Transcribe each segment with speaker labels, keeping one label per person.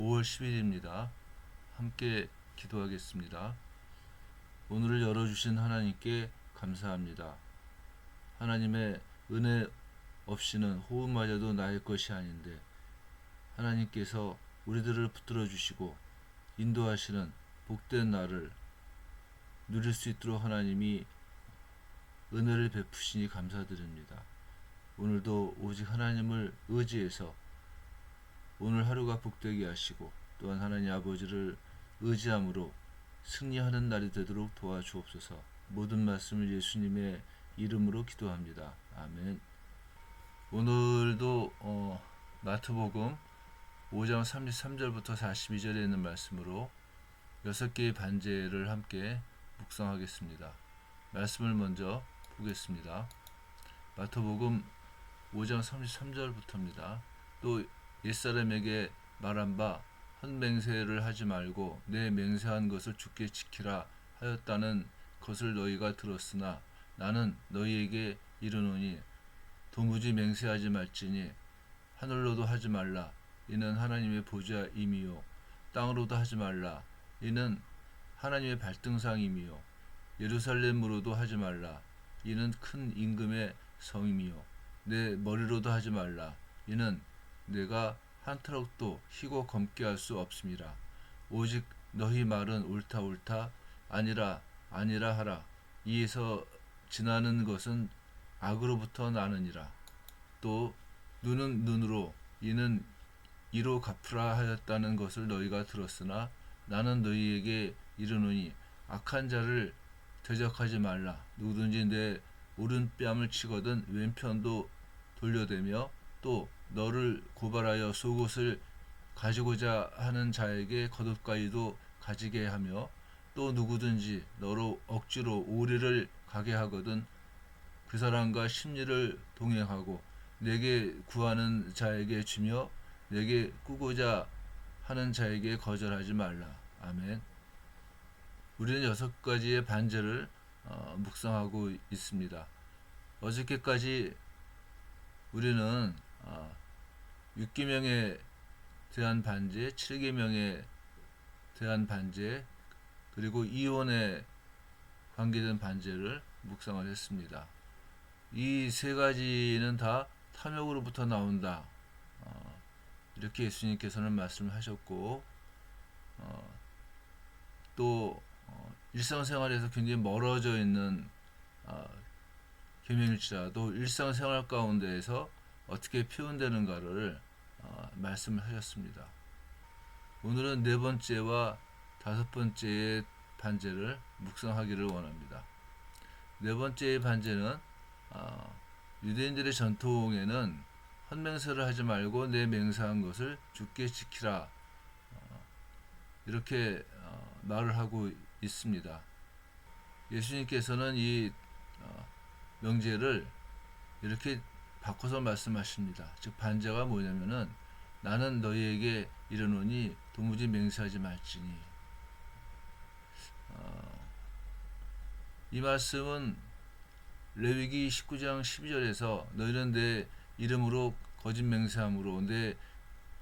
Speaker 1: 5월 10일입니다. 함께 기도하겠습니다. 오늘을 열어주신 하나님께 감사합니다. 하나님의 은혜 없이는 호흡마저도 나의 것이 아닌데 하나님께서 우리들을 붙들어 주시고 인도하시는 복된 날을 누릴 수 있도록 하나님이 은혜를 베푸시니 감사드립니다. 오늘도 오직 하나님을 의지해서 오늘 하루가 복되게 하시고 또한 하나님 아버지를 의지함으로 승리하는 날이 되도록 도와주옵소서. 모든 말씀을 예수님의 이름으로 기도합니다. 아멘. 오늘도 마태복음 5장 33절부터 42절에 있는 말씀으로 6개의 반제를 함께 묵상하겠습니다. 말씀을 먼저 보겠습니다. 마태복음 5장 33절부터입니다. 또 옛사람에게 말한 바 헛맹세를 하지 말고 내 맹세한 것을 주께 지키라 하였다는 것을 너희가 들었으나 나는 너희에게 이르노니 도무지 맹세하지 말지니 하늘로도 하지 말라 이는 하나님의 보좌임이요 땅으로도 하지 말라 이는 하나님의 발등상임이요 예루살렘으로도 하지 말라 이는 큰 임금의 성임이요 내 머리로도 하지 말라 이는 내가 한 트럭도 희고 검게 할 수 없음이라. 오직 너희 말은 옳다 옳다 아니라 아니라 하라. 이에서 지나는 것은 악으로부터 나느니라. 또 눈은 눈으로 이는 이로 갚으라 하였다는 것을 너희가 들었으나 나는 너희에게 이르노니 악한 자를 대적하지 말라. 누구든지 내 오른뺨을 치거든 왼편도 돌려대며 또 너를 고발하여 속옷을 가지고자 하는 자에게 겉옷가이도 가지게 하며 또 누구든지 너로 억지로 오리를 가게 하거든 그 사람과 심리를 동행하고 내게 구하는 자에게 주며 내게 꾸고자 하는 자에게 거절하지 말라. 아멘. 우리는 6가지의 반제를 묵상하고 있습니다. 어저께까지 우리는 6계명에 대한 반제, 7계명에 대한 반제, 그리고 이혼에 관계된 반제를 묵상을 했습니다. 이 3가지는 다 탐욕으로부터 나온다. 이렇게 예수님께서는 말씀을 하셨고 또 일상생활에서 굉장히 멀어져 있는 계명일지라도 일상생활 가운데에서 어떻게 표현되는가를 말씀을 하셨습니다. 오늘은 4번째와 5번째의 반제를 묵상하기를 원합니다. 4번째의 반제는 유대인들의 전통에는 헛맹세를 하지 말고 내 맹세한 것을 주께 지키라 이렇게 말을 하고 있습니다. 예수님께서는 이 명제를 이렇게 바꿔서 말씀하십니다. 즉 반제가 뭐냐면은 나는 너희에게 이르노니 도무지 맹세하지 말지니. 이 말씀은 레위기 19장 12절에서 너희는 내 이름으로 거짓 맹세함으로 내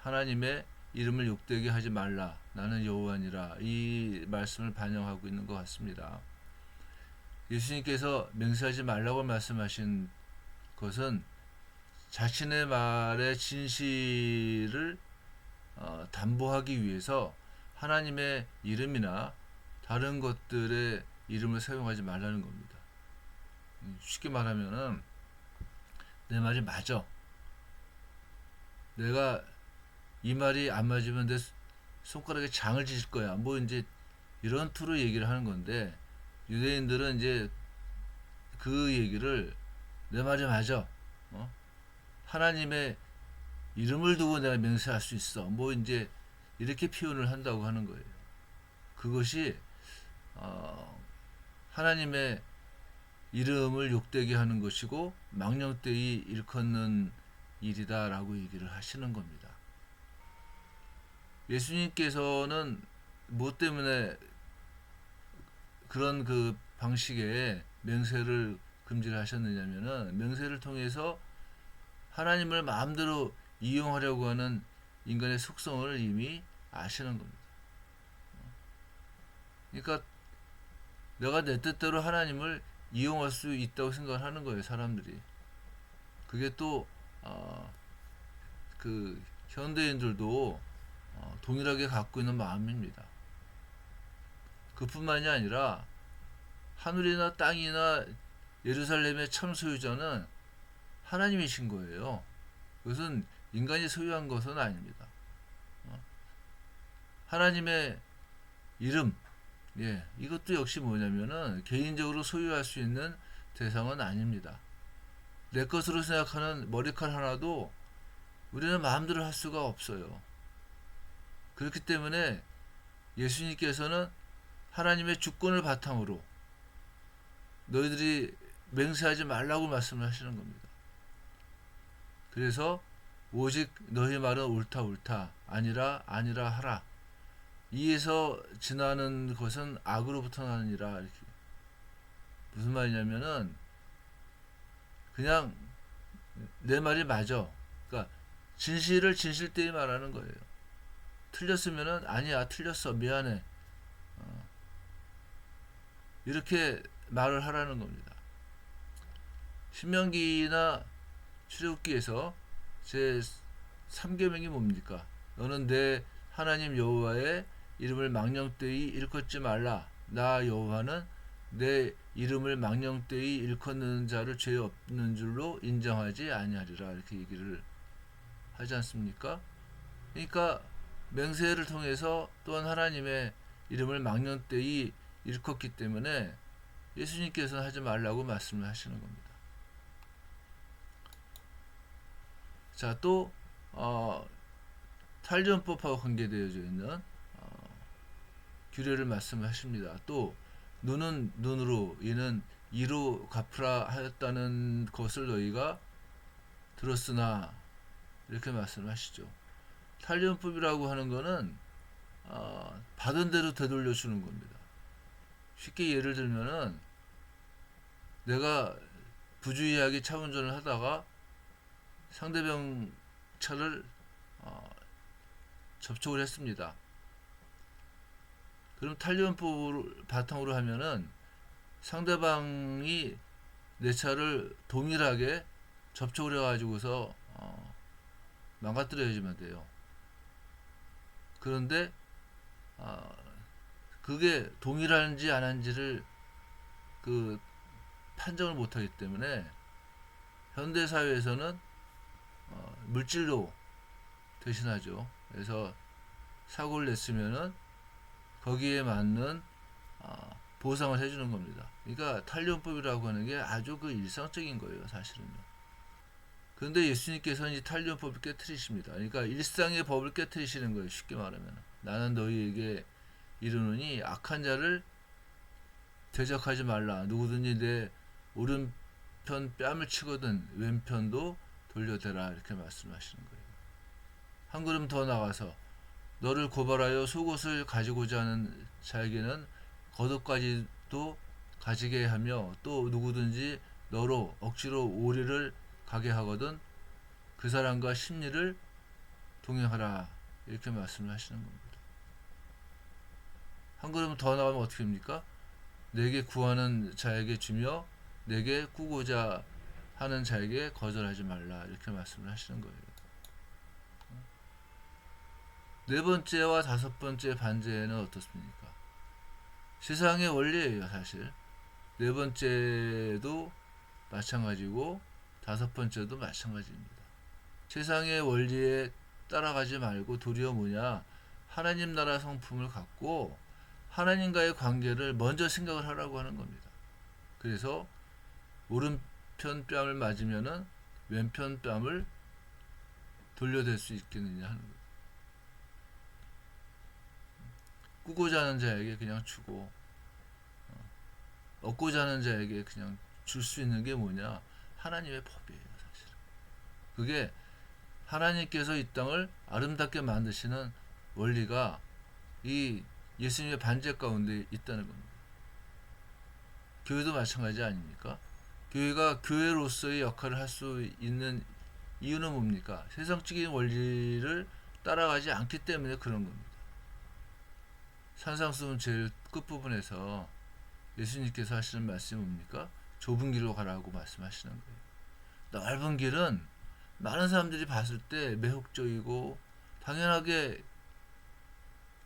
Speaker 1: 하나님의 이름을 욕되게 하지 말라 나는 여호와니라 이 말씀을 반영하고 있는 것 같습니다. 예수님께서 맹세하지 말라고 말씀하신 것은 자신의 말의 진실을 담보하기 위해서 하나님의 이름이나 다른 것들의 이름을 사용하지 말라는 겁니다. 쉽게 말하면은 내 말이 맞아. 내가 이 말이 안 맞으면 내 손가락에 장을 지질 거야. 뭐 이제 이런 투로 얘기를 하는 건데 유대인들은 이제 그 얘기를 내 말이 맞아. 하나님의 이름을 두고 내가 맹세할 수 있어. 뭐 이제 이렇게 표현을 한다고 하는 거예요. 그것이 하나님의 이름을 욕되게 하는 것이고 망령되이 일컫는 일이다라고 얘기를 하시는 겁니다. 예수님께서는 뭐 때문에 그런 그 방식의 맹세를 금지를 하셨느냐면은 맹세를 통해서 하나님을 마음대로 이용하려고 하는 인간의 속성을 이미 아시는 겁니다. 그러니까 내가 내 뜻대로 하나님을 이용할 수 있다고 생각하는 거예요, 사람들이. 그게 또 그 현대인들도 동일하게 갖고 있는 마음입니다. 그뿐만이 아니라 하늘이나 땅이나 예루살렘의 참 소유자는 하나님이신 거예요. 그것은 인간이 소유한 것은 아닙니다. 하나님의 이름, 예, 이것도 역시 뭐냐면은 개인적으로 소유할 수 있는 대상은 아닙니다. 내 것으로 생각하는 머리칼 하나도 우리는 마음대로 할 수가 없어요. 그렇기 때문에 예수님께서는 하나님의 주권을 바탕으로 너희들이 맹세하지 말라고 말씀을 하시는 겁니다. 그래서 오직 너희 말은 옳다 옳다 아니라 아니라 하라. 이에서 지나는 것은 악으로부터 나느니라. 이렇게. 무슨 말이냐면은 그냥 내 말이 맞아. 그러니까 진실을 진실되이 말하는 거예요. 틀렸으면은 아니야 틀렸어 미안해. 이렇게 말을 하라는 겁니다. 신명기나 출애굽기에서 제 3계명이 뭡니까? 너는 내 하나님 여호와의 이름을 망령되이 일컫지 말라. 나 여호와는 내 이름을 망령되이 일컫는 자를 죄 없는 줄로 인정하지 아니하리라. 이렇게 얘기를 하지 않습니까? 그러니까 맹세를 통해서 또한 하나님의 이름을 망령되이 일컫기 때문에 예수님께서는 하지 말라고 말씀을 하시는 겁니다. 자, 또 탈전법하고 관계되어져 있는 규례를 말씀하십니다. 또 눈은 눈으로 이는 이로 갚으라 하였다는 것을 너희가 들었으나 이렇게 말씀하시죠. 탈전법이라고 하는 것은 받은 대로 되돌려 주는 겁니다. 쉽게 예를 들면은 내가 부주의하게 차 운전을 하다가 상대방 차를 접촉을 했습니다. 그럼 탈리온법을 바탕으로 하면은 상대방이 내 차를 동일하게 접촉을 해가지고서 망가뜨려야지만 돼요. 그런데 그게 동일한지 안 한지를 그 판정을 못하기 때문에 현대 사회에서는 물질로 대신하죠. 그래서 사고를 냈으면은 거기에 맞는 보상을 해주는 겁니다. 그러니까 탈리온법이라고 하는 게 아주 그 일상적인 거예요, 사실은요. 그런데 예수님께서는 이 탈리온법을 깨뜨리십니다. 그러니까 일상의 법을 깨뜨리시는 거예요. 쉽게 말하면 나는 너희에게 이르노니 악한 자를 대적하지 말라. 누구든지 내 오른편 뺨을 치거든 왼편도 돌려대라. 이렇게 말씀하시는 거예요. 한 걸음 더 나가서 너를 고발하여 속옷을 가지고자 하는 자에게는 겉옷까지도 가지게 하며 또 누구든지 너로 억지로 오리를 가게 하거든 그 사람과 심리를 동행하라. 이렇게 말씀을 하시는 겁니다. 한 걸음 더 나가면 어떻게 됩니까? 내게 구하는 자에게 주며 내게 꾸고자 하는 자에게 거절하지 말라. 이렇게 말씀을 하시는 거예요. 네 번째와 다섯 번째 반제는 어떻습니까? 세상의 원리예요, 사실. 네 번째도 마찬가지고 다섯 번째도 마찬가지입니다. 세상의 원리에 따라가지 말고 도리어 뭐냐? 하나님 나라 성품을 갖고 하나님과의 관계를 먼저 생각을 하라고 하는 겁니다. 그래서 오른편 뺨을 맞으면은 왼편 뺨을 돌려댈 수 있겠느냐 하는 거예요. 꾸고자 하는 자에게 그냥 주고 얻고자 하는 자에게 그냥 줄 수 있는 게 뭐냐? 하나님의 법이에요, 사실. 그게 하나님께서 이 땅을 아름답게 만드시는 원리가 이 예수님의 반제 가운데 있다는 겁니다. 교회도 마찬가지 아닙니까? 교회가 교회로서의 역할을 할 수 있는 이유는 뭡니까? 세상적인 원리를 따라가지 않기 때문에 그런 겁니다. 산상수훈 제일 끝부분에서 예수님께서 하시는 말씀이 뭡니까? 좁은 길로 가라고 말씀하시는 거예요. 넓은 길은 많은 사람들이 봤을 때 매혹적이고 당연하게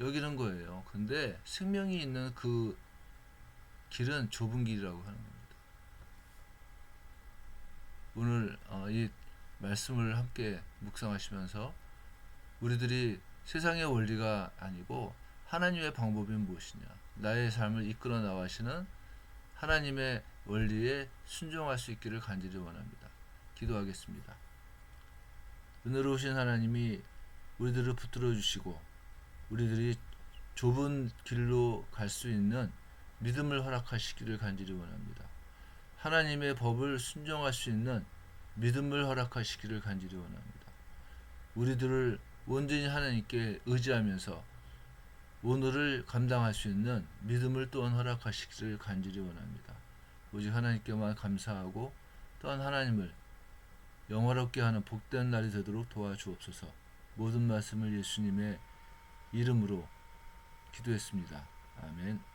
Speaker 1: 여기는 거예요. 근데 생명이 있는 그 길은 좁은 길이라고 하는 겁니다. 오늘 이 말씀을 함께 묵상하시면서 우리들이 세상의 원리가 아니고 하나님의 방법이 무엇이냐, 나의 삶을 이끌어 나가시는 하나님의 원리에 순종할 수 있기를 간절히 원합니다. 기도하겠습니다. 은혜로우신 하나님이 우리들을 붙들어 주시고 우리들이 좁은 길로 갈 수 있는 믿음을 허락하시기를 간절히 원합니다. 하나님의 법을 순종할 수 있는 믿음을 허락하시기를 간절히 원합니다. 우리들을 온전히 하나님께 의지하면서 오늘을 감당할 수 있는 믿음을 또한 허락하시기를 간절히 원합니다. 오직 하나님께만 감사하고 또한 하나님을 영화롭게 하는 복된 날이 되도록 도와주옵소서. 모든 말씀을 예수님의 이름으로 기도했습니다. 아멘.